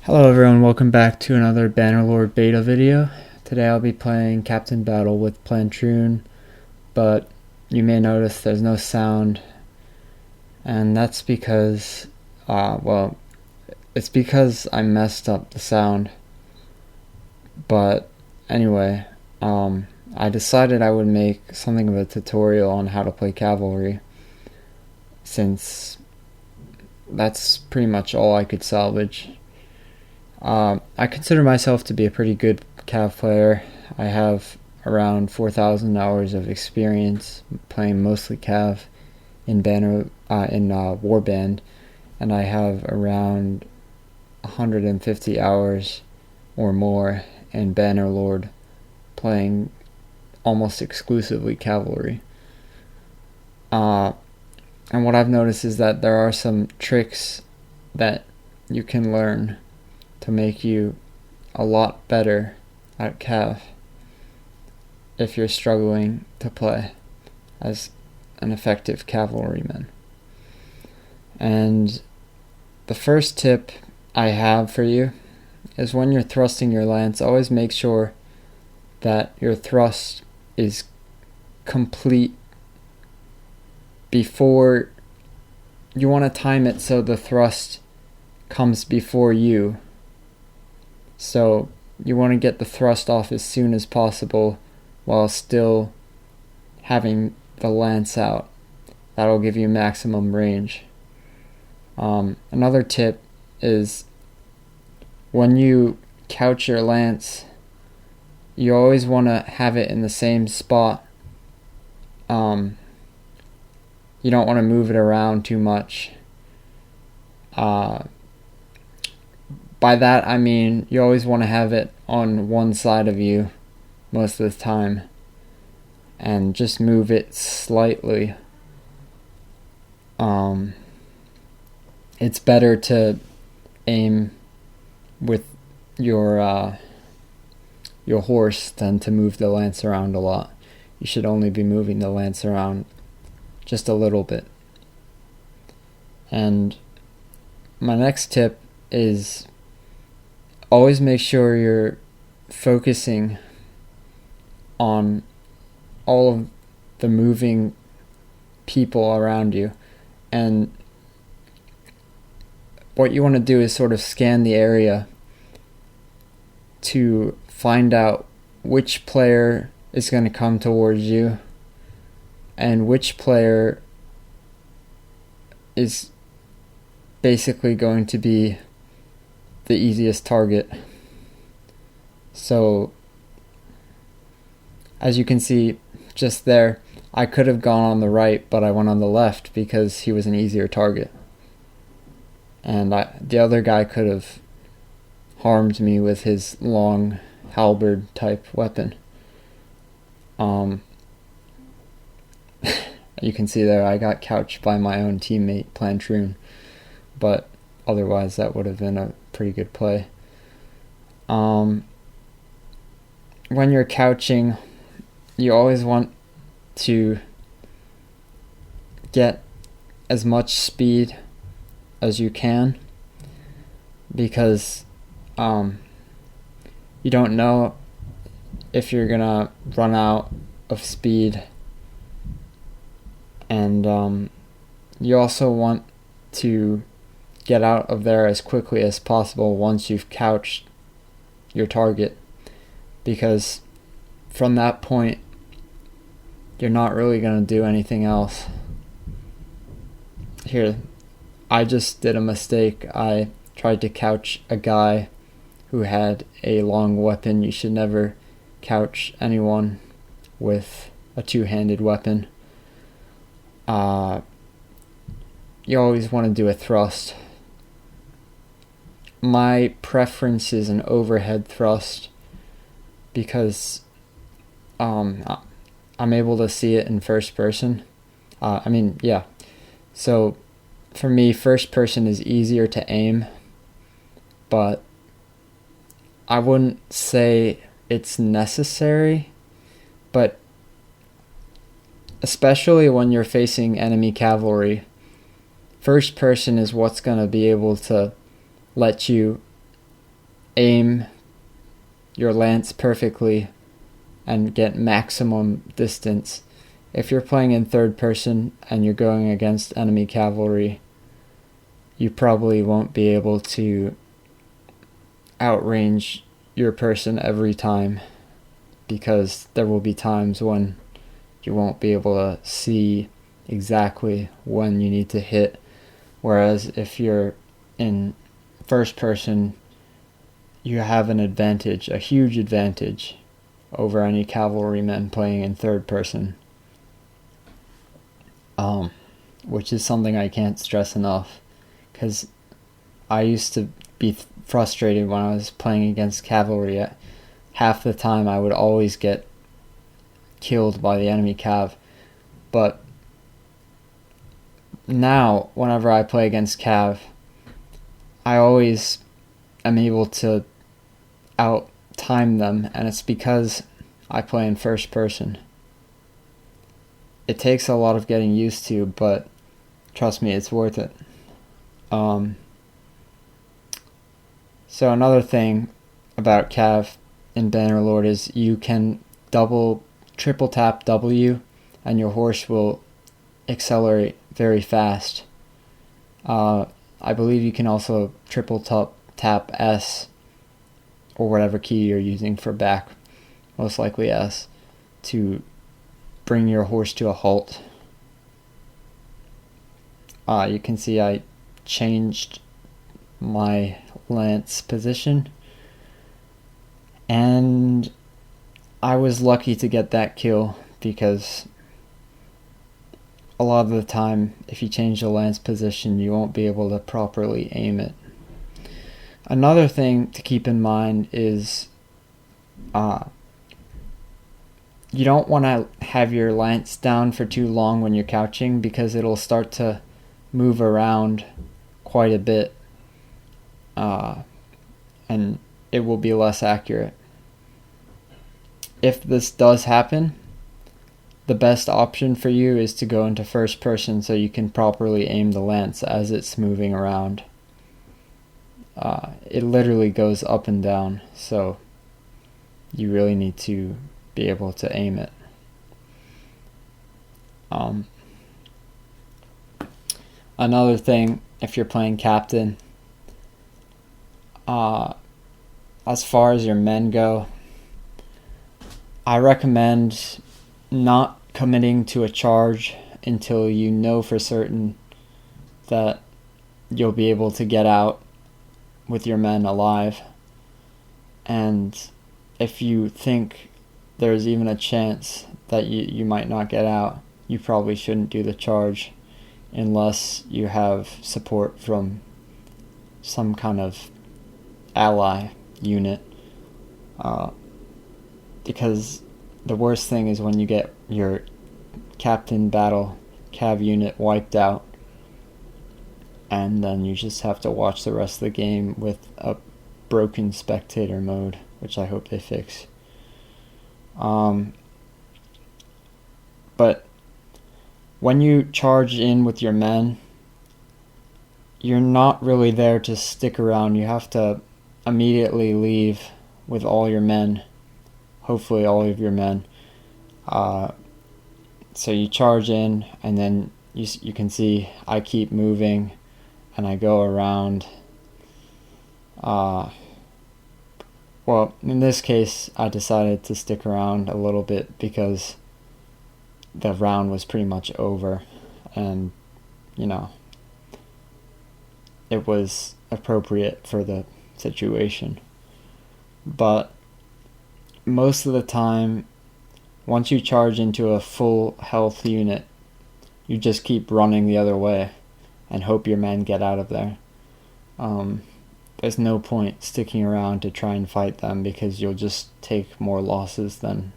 Hello everyone, welcome back to another Bannerlord beta video. Today I'll be playing Captain Battle with Plantroon, but you may notice there's no sound, and that's because, it's because I messed up the sound. But anyway, I decided I would make something of a tutorial on how to play Cavalry, since that's pretty much all I could salvage. I consider myself to be a pretty good CAV player. I have around 4,000 hours of experience playing mostly CAV in Warband, and I have around 150 hours or more in Bannerlord, playing almost exclusively Cavalry. And what I've noticed is that there are some tricks that you can learn to make you a lot better at CAV if you're struggling to play as an effective cavalryman. And the first tip I have for you is when you're thrusting your lance, always make sure that your thrust is complete before you want to time it so the thrust comes before you. So you want to get the thrust off as soon as possible while still having the lance out. That'll give you maximum range. Another tip is when you couch your lance, you always want to have it in the same spot. You don't want to move it around too much. By that I mean you always want to have it on one side of you most of the time, and just move it slightly. It's better to aim with your horse than to move the lance around a lot. You should only be moving the lance around just a little bit. And my next tip is always make sure you're focusing on all of the moving people around you. And what you want to do is sort of scan the area to find out which player is going to come towards you and which player is basically going to be the easiest target. So as you can see just there, I could have gone on the right, but I went on the left because he was an easier target, and the other guy could have harmed me with his long halberd type weapon. You can see there I got couched by my own teammate Plantroon, but otherwise that would have been a pretty good play. When you're couching, you always want to get as much speed as you can, because you don't know if you're gonna run out of speed, and you also want to get out of there as quickly as possible once you've couched your target, because from that point you're not really going to do anything else. Here, I just did a mistake. I tried to couch a guy who had a long weapon. You should never couch anyone with a two-handed weapon. You always want to do a thrust. My preference is an overhead thrust because I'm able to see it in first person. So for me, first person is easier to aim, but I wouldn't say it's necessary. But especially when you're facing enemy cavalry, first person is what's going to be able to let you aim your lance perfectly and get maximum distance. If you're playing in third person and you're going against enemy cavalry, you probably won't be able to outrange your person every time, because there will be times when you won't be able to see exactly when you need to hit. Whereas if you're in first person, you have an advantage, a huge advantage, over any cavalrymen playing in third person. Which is something I can't stress enough, because I used to be frustrated when I was playing against cavalry. Half the time I would always get killed by the enemy cav, but now whenever I play against cav, I always am able to out time them, and it's because I play in first person. It takes a lot of getting used to, but trust me, it's worth it. So another thing about Cav in Bannerlord is you can triple tap W, and your horse will accelerate very fast. I believe you can also triple tap S, or whatever key you're using for back, most likely S, to bring your horse to a halt. You can see I changed my lance position, and I was lucky to get that kill, because a lot of the time if you change the lance position you won't be able to properly aim it. Another thing to keep in mind is you don't want to have your lance down for too long when you're couching, because it'll start to move around quite a bit, and it will be less accurate. If this does happen, the best option for you is to go into first person so you can properly aim the lance as it's moving around. It literally goes up and down, so you really need to be able to aim it. Another thing, if you're playing captain, as far as your men go, I recommend not committing to a charge until you know for certain that you'll be able to get out with your men alive. And if you think there's even a chance that you might not get out, you probably shouldn't do the charge unless you have support from some kind of ally unit. Because the worst thing is when you get your captain battle cav unit wiped out, and then you just have to watch the rest of the game with a broken spectator mode, which I hope they fix. But when you charge in with your men, you're not really there to stick around. You have to immediately leave with all your men, hopefully all of your men. So you charge in, and then you can see I keep moving, and I go around. Well, in this case, I decided to stick around a little bit because the round was pretty much over, and it was appropriate for the situation. But most of the time, once you charge into a full health unit, you just keep running the other way and hope your men get out of there. There's no point sticking around to try and fight them, because you'll just take more losses than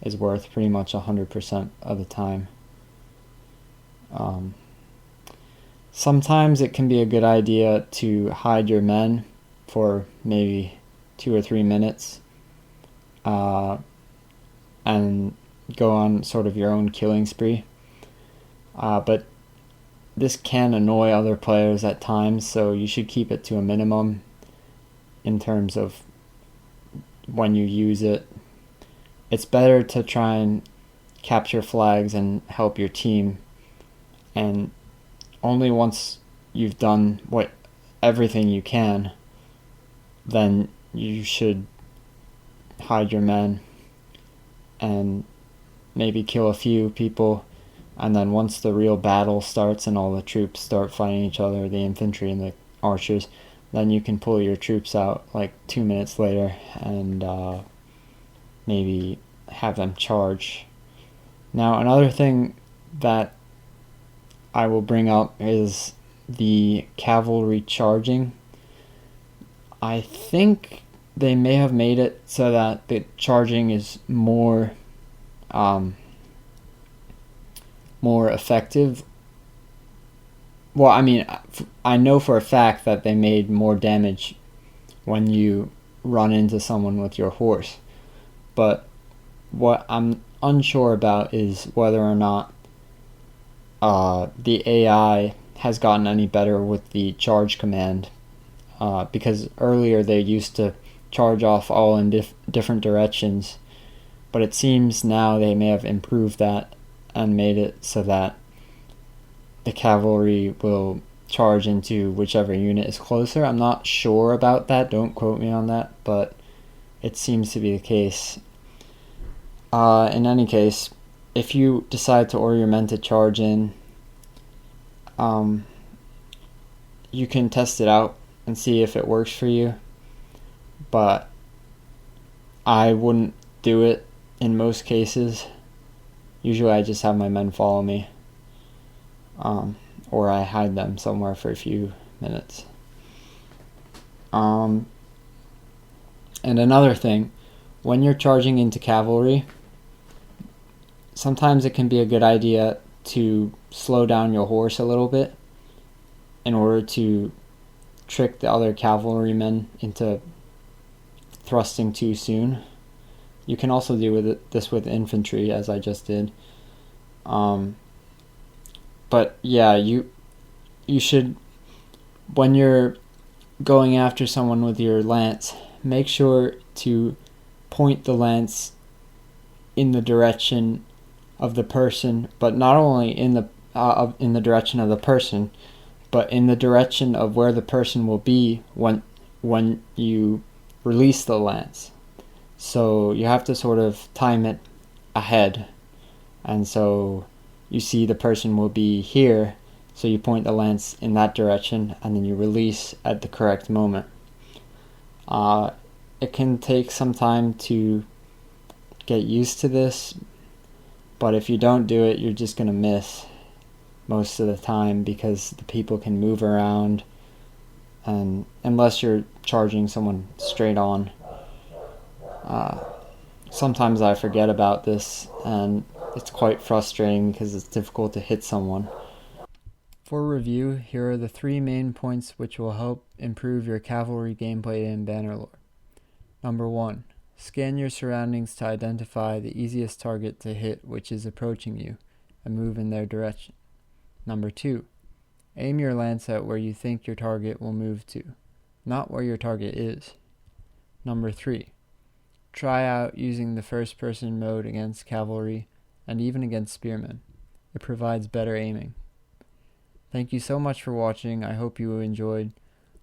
is worth pretty much 100% of the time. Sometimes it can be a good idea to hide your men for maybe 2 or 3 minutes, and go on sort of your own killing spree. But this can annoy other players at times, so you should keep it to a minimum. in terms of when you use it. It's better to try and capture flags and help your team, and only once you've done everything you can, then you should hide your men and maybe kill a few people, and then once the real battle starts and all the troops start fighting each other, the infantry and the archers, then you can pull your troops out like 2 minutes later and maybe have them charge. Now, another thing that I will bring up is the cavalry charging. I think they may have made it so that the charging is more effective. Well, I mean, I know for a fact that they made more damage when you run into someone with your horse. But what I'm unsure about is whether or not the AI has gotten any better with the charge command. Because earlier they used to charge off all in different directions. But it seems now they may have improved that and made it so that the cavalry will charge into whichever unit is closer. I'm not sure about that, don't quote me on that, but it seems to be the case. In any case, if you decide to order your men to charge in, you can test it out and see if it works for you, but I wouldn't do it in most cases. Usually I just have my men follow me, or I hide them somewhere for a few minutes. And another thing, when you're charging into cavalry, sometimes it can be a good idea to slow down your horse a little bit in order to trick the other cavalrymen into thrusting too soon. You can also do this with infantry, as I just did. But yeah, you should, when you're going after someone with your lance, make sure to point the lance in the direction of the person, but not only in the direction of the person, but in the direction of where the person will be when you release the lance. So you have to sort of time it ahead, and so you see the person will be here, so you point the lance in that direction and then you release at the correct moment. It can take some time to get used to this, but if you don't do it, you're just going to miss most of the time because the people can move around, and unless you're charging someone straight on. Sometimes I forget about this, and it's quite frustrating because it's difficult to hit someone. For review, here are the 3 main points which will help improve your cavalry gameplay in Bannerlord. Number 1. Scan your surroundings to identify the easiest target to hit which is approaching you, and move in their direction. Number 2. Aim your lance at where you think your target will move to, not where your target is. Number 3. Try out using the first-person mode against cavalry and even against spearmen. It provides better aiming. Thank you so much for watching. I hope you enjoyed.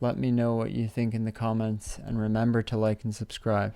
Let me know what you think in the comments, and remember to like and subscribe.